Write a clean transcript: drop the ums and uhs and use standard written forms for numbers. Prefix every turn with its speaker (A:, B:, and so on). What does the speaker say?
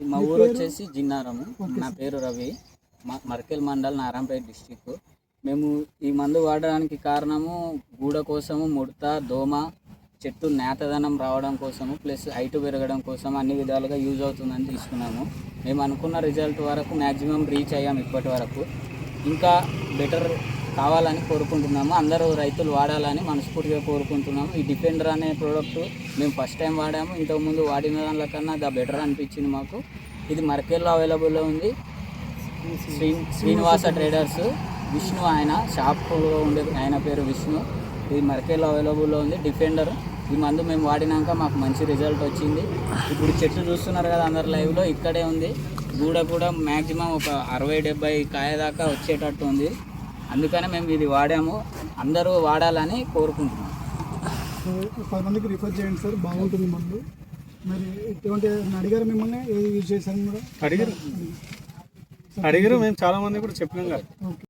A: మా ఊరు వచ్చేసి జిన్నారము. నా పేరు రవి. మర్కెల్ మండల్, నారాయణపేట డిస్టిక్. మేము ఈ మందు వాడడానికి కారణము గూడ కోసము, ముడత, దోమ, చెట్టు నేతదనం రావడం కోసము, ప్లస్ హైట్ పెరగడం కోసం అన్ని విధాలుగా యూజ్ అవుతుందని తీసుకున్నాము. మేము అనుకున్న రిజల్ట్ వరకు మ్యాక్సిమం రీచ్ అయ్యాము ఇప్పటి వరకు. ఇంకా బెటర్ కావాలని కోరుకుంటున్నాము. అందరూ రైతులు వాడాలని మనస్ఫూర్తిగా కోరుకుంటున్నాము. ఈ డిఫెండర్ అనే ప్రోడక్ట్ మేము ఫస్ట్ టైం వాడాము. ఇంతకుముందు వాడిన దానికన్నా బెటర్ అనిపించింది మాకు. ఇది మర్కెల్లో అవైలబుల్లో ఉంది. శ్రీనివాస ట్రేడర్స్, విష్ణు ఆయన షాప్లో ఉండేది, ఆయన పేరు విష్ణు. ఇది మర్కెల్లో అవైలబుల్లో ఉంది డిఫెండర్. ఈ మందు మేము వాడినాక మాకు మంచి రిజల్ట్ వచ్చింది. ఇప్పుడు చెట్లు చూస్తున్నారు కదా అందరు లైవ్లో, ఇక్కడే ఉంది. గూడ కూడా మ్యాక్సిమం ఒక 60-70 కాయ దాకా వచ్చేటట్టు ఉంది. అందుకనే మేము ఇది వాడాము. అందరూ వాడాలని కోరుకుంటున్నాం.
B: 10 మందికి రిఫర్ చేయండి సార్, బాగుంటుంది మందు. మరి ఎటువంటి అడిగారు మిమ్మల్ని, ఏది యూజ్ చేశారు కూడా
C: అడిగారు మేము చాలా మంది కూడా చెప్పినాం కదా.
B: ఓకే.